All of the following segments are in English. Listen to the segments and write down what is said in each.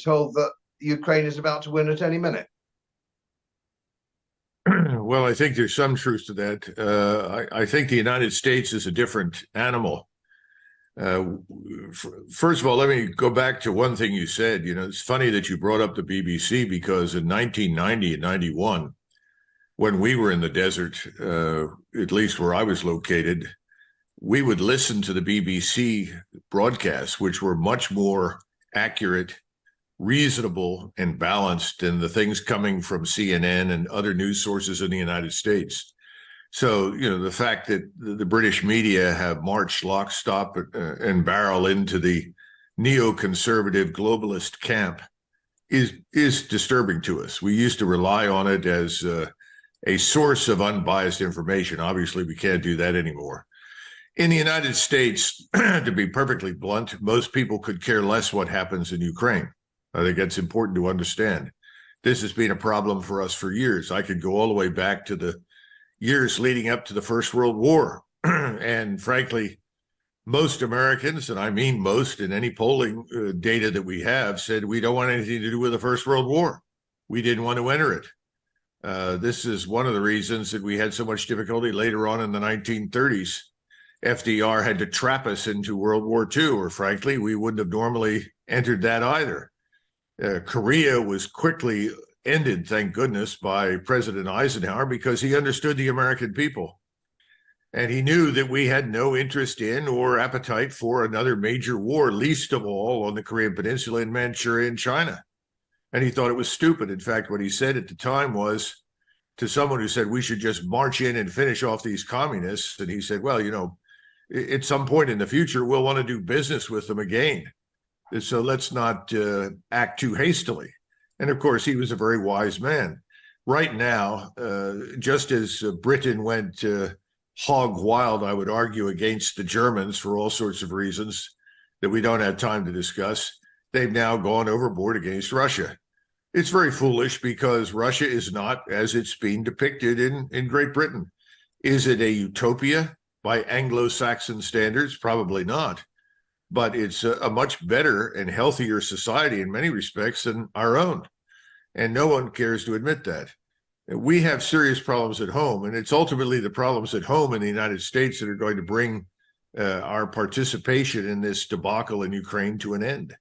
told that Ukraine is about to win at any minute? Well, I think there's some truth to that. I think the United States is a different animal. First of all, let me go back to one thing you said. You know, it's funny that you brought up the BBC, because in 1990 and 91, when we were in the desert, at least where I was located, we would listen to the BBC broadcasts, which were much more accurate, reasonable, and balanced than the things coming from CNN and other news sources in the United States. So, you know, the fact that the British media have marched lock, stock, and barrel into the neoconservative globalist camp is disturbing to us. We used to rely on it as a source of unbiased information. Obviously, we can't do that anymore. In the United States, to be perfectly blunt, most people could care less what happens in Ukraine. I think that's important to understand. This has been a problem for us for years. I could go all the way back to the years leading up to the First World War. And frankly, most Americans, and I mean most in any polling data that we have, said we don't want anything to do with the First World War. We didn't want to enter it. This is one of the reasons that we had so much difficulty later on in the 1930s. FDR had to trap us into World War II, or frankly, we wouldn't have normally entered that either. Korea was quickly ended, thank goodness, by President Eisenhower, because he understood the American people. And he knew that we had no interest in or appetite for another major war, least of all on the Korean Peninsula, in Manchuria and China. And he thought it was stupid. In fact, what he said at the time was, to someone who said we should just march in and finish off these communists, and he said, well, you know, at some point in the future, we'll want to do business with them again. So let's not act too hastily. And of course, he was a very wise man. Right now, just as Britain went hog wild, I would argue, against the Germans for all sorts of reasons that we don't have time to discuss, they've now gone overboard against Russia. It's very foolish, because Russia is not as it's being depicted in Great Britain. Is it a utopia by Anglo-Saxon standards? Probably not. But it's a much better and healthier society in many respects than our own. And no one cares to admit that. We have serious problems at home, and it's ultimately the problems at home in the United States that are going to bring our participation in this debacle in Ukraine to an end.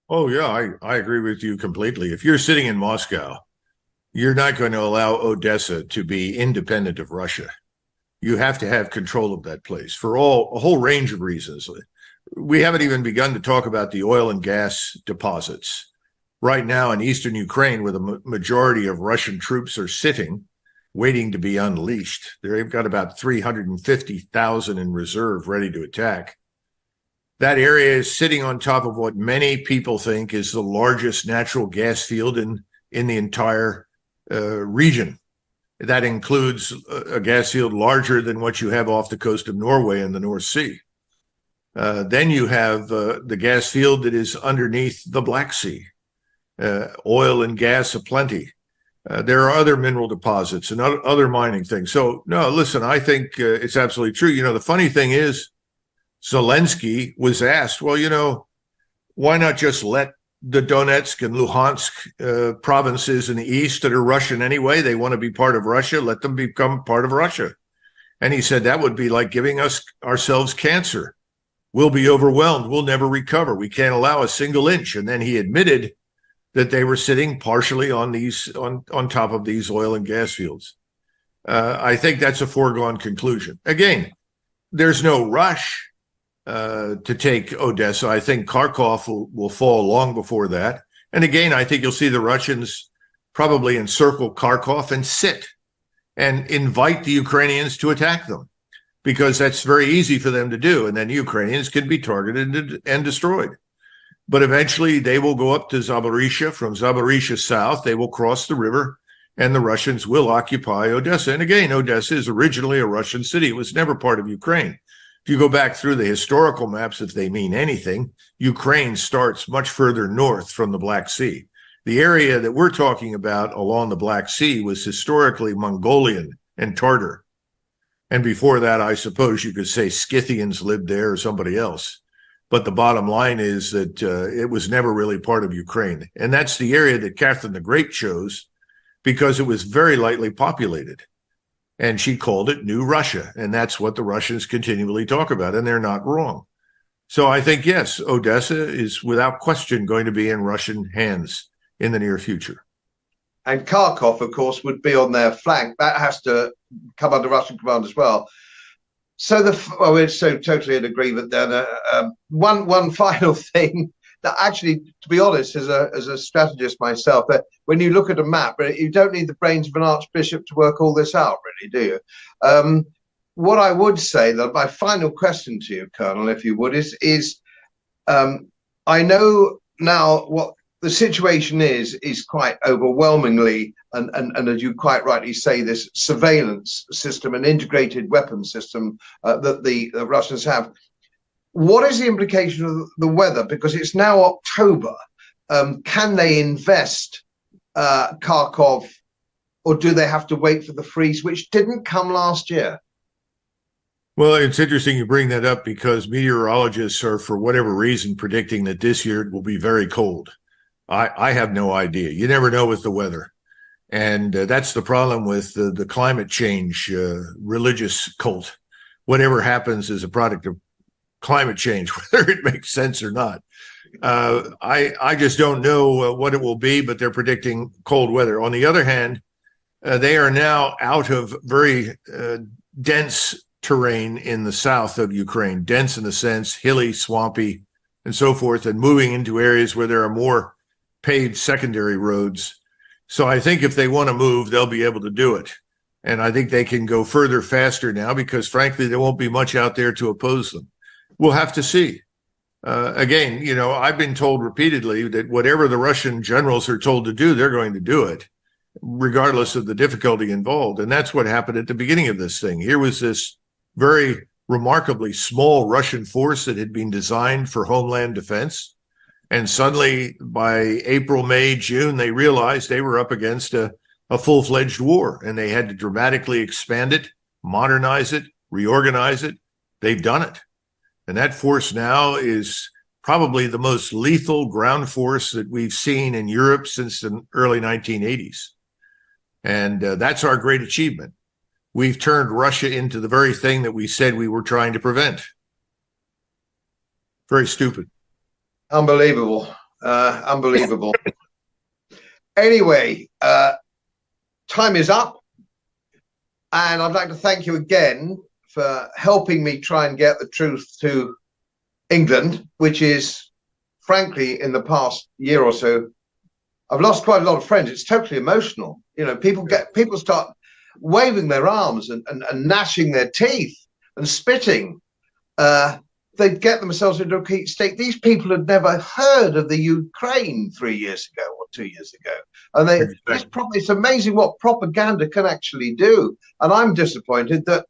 Oh, yeah, I agree with you completely. If you're sitting in Moscow, you're not going to allow Odessa to be independent of Russia. You have to have control of that place for a whole range of reasons. We haven't even begun to talk about the oil and gas deposits. Right now in eastern Ukraine, where the majority of Russian troops are sitting, waiting to be unleashed, they've got about 350,000 in reserve ready to attack. That area is sitting on top of what many people think is the largest natural gas field in the entire region. That includes a gas field larger than what you have off the coast of Norway in the North Sea. Then you have the gas field that is underneath the Black Sea. Oil and gas aplenty. There are other mineral deposits and other mining things. So, no, listen, I think it's absolutely true. You know, the funny thing is, Zelensky was asked, well, you know, why not just let the Donetsk and Luhansk provinces in the east that are Russian anyway, they want to be part of Russia, let them become part of Russia. And he said that would be like giving ourselves cancer. We'll be overwhelmed. We'll never recover. We can't allow a single inch. And then he admitted that they were sitting partially on top of these oil and gas fields. I think that's a foregone conclusion. Again, there's no rush to take Odessa. I think Kharkov will fall long before that. And again, I think you'll see the Russians probably encircle Kharkov and sit and invite the Ukrainians to attack them, because that's very easy for them to do. And then Ukrainians can be targeted and destroyed. But eventually they will go up to Zaporizhia. From Zaporizhia south, they will cross the river, and the Russians will occupy Odessa. And again, Odessa is originally a Russian city. It was never part of Ukraine. If you go back through the historical maps, if they mean anything, Ukraine starts much further north from the Black Sea. The area that we're talking about along the Black Sea was historically Mongolian and Tartar. And before that, I suppose you could say Scythians lived there or somebody else. But the bottom line is that it was never really part of Ukraine. And that's the area that Catherine the Great chose because it was very lightly populated. And she called it New Russia. And that's what the Russians continually talk about. And they're not wrong. So I think, yes, Odessa is without question going to be in Russian hands in the near future. And Kharkov, of course, would be on their flank. That has to come under Russian command as well. So we're so totally in agreement then. One final thing that actually, to be honest, as a strategist myself, when you look at a map, you don't need the brains of an archbishop to work all this out, really, do you? What I would say, that my final question to you, Colonel, if you would, is I know now what the situation is quite overwhelmingly, and as you quite rightly say, this surveillance system and integrated weapon system that the Russians have. What is the implication of the weather? Because it's now October. Can they invest Kharkov, or do they have to wait for the freeze, which didn't come last year? Well, it's interesting you bring that up because meteorologists are, for whatever reason, predicting that this year it will be very cold. I have no idea. You never know with the weather. And that's the problem with the climate change religious cult. Whatever happens is a product of climate change, whether it makes sense or not. I just don't know what it will be, but they're predicting cold weather. On the other hand, they are now out of very dense terrain in the south of Ukraine, dense in the sense, hilly, swampy, and so forth, and moving into areas where there are more paved secondary roads. So I think if they want to move, they'll be able to do it. And I think they can go further faster now because, frankly, there won't be much out there to oppose them. We'll have to see. Again, you know, I've been told repeatedly that whatever the Russian generals are told to do, they're going to do it, regardless of the difficulty involved. And that's what happened at the beginning of this thing. Here was this very remarkably small Russian force that had been designed for homeland defense. And suddenly by April, May, June, they realized they were up against a full-fledged war, and they had to dramatically expand it, modernize it, reorganize it. They've done it. And that force now is probably the most lethal ground force that we've seen in Europe since the early 1980s. And that's our great achievement. We've turned Russia into the very thing that we said we were trying to prevent. Very stupid. Unbelievable. Unbelievable. Anyway, time is up. And I'd like to thank you again for helping me try and get the truth to England, which is, frankly, in the past year or so, I've lost quite a lot of friends. It's totally emotional. You know, people start waving their arms and gnashing their teeth and spitting. They get themselves into a heat state. These people had never heard of the Ukraine 3 years ago or 2 years ago. And it's amazing what propaganda can actually do. And I'm disappointed that,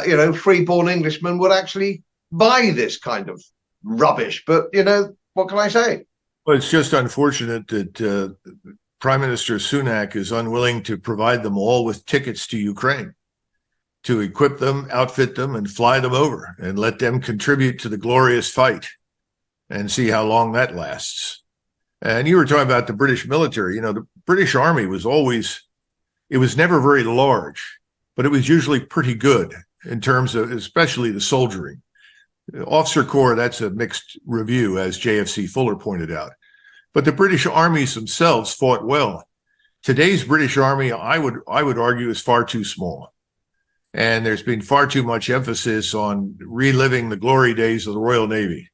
you know, free-born Englishmen would actually buy this kind of rubbish. But, you know, what can I say? Well, it's just unfortunate that Prime Minister Sunak is unwilling to provide them all with tickets to Ukraine, to equip them, outfit them, and fly them over and let them contribute to the glorious fight and see how long that lasts. And you were talking about the British military. You know, the British Army was it was never very large, but it was usually pretty good in terms of, especially the soldiering. Officer Corps, that's a mixed review, as JFC Fuller pointed out. But the British armies themselves fought well. Today's British Army, I would argue, is far too small. And there's been far too much emphasis on reliving the glory days of the Royal Navy.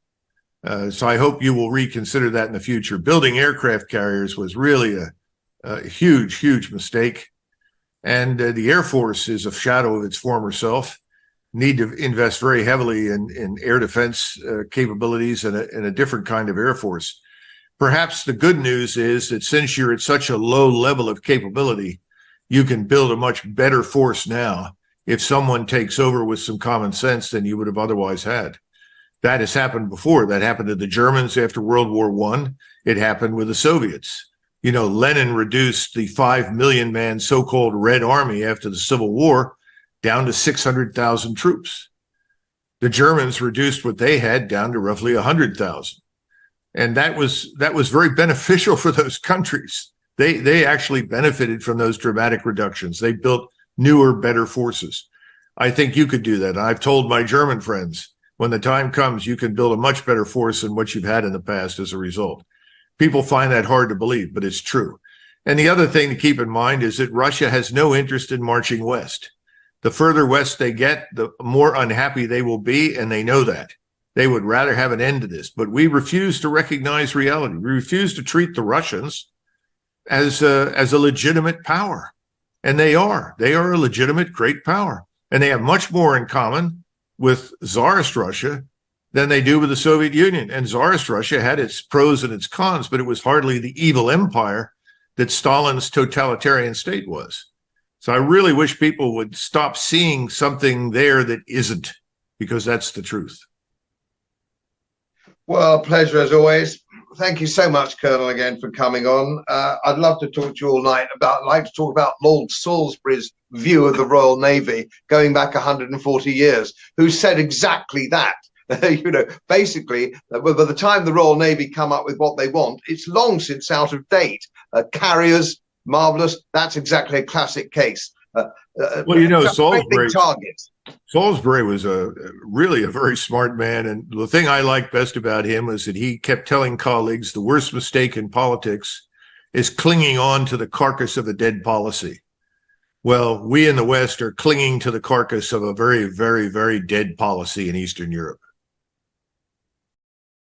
So I hope you will reconsider that in the future. Building aircraft carriers was really a huge, huge mistake. And the Air Force is a shadow of its former self. Need to invest very heavily in air defense capabilities and a different kind of Air Force. Perhaps the good news is that since you're at such a low level of capability, you can build a much better force now if someone takes over with some common sense than you would have otherwise had. That has happened before. That happened to the Germans after World War I. It happened with the Soviets. You know, Lenin reduced the 5 million man so-called Red Army after the Civil War down to 600,000 troops. The Germans reduced what they had down to roughly 100,000. And that was very beneficial for those countries. They actually benefited from those dramatic reductions. They built newer, better forces. I think you could do that. I've told my German friends, when the time comes, you can build a much better force than what you've had in the past as a result. People find that hard to believe, but it's true. And the other thing to keep in mind is that Russia has no interest in marching west. The further west they get, the more unhappy they will be, and they know that. They would rather have an end to this, but we refuse to recognize reality. We refuse to treat the Russians as a legitimate power. And they are a legitimate great power. And they have much more in common with Tsarist Russia than they do with the Soviet Union. And Tsarist Russia had its pros and its cons, but it was hardly the evil empire that Stalin's totalitarian state was. So I really wish people would stop seeing something there that isn't, because that's the truth. Well, pleasure as always. Thank you so much, Colonel, again for coming on. I'd love to talk to you all night like to talk about Lord Salisbury's view of the Royal Navy going back 140 years, who said exactly that. Basically, by the time the Royal Navy come up with what they want, it's long since out of date. Carriers, marvelous. That's exactly a classic case. Well, Salisbury was really a very smart man. And the thing I liked best about him was that he kept telling colleagues the worst mistake in politics is clinging on to the carcass of a dead policy. Well, we in the West are clinging to the carcass of a very, very, very dead policy in Eastern Europe.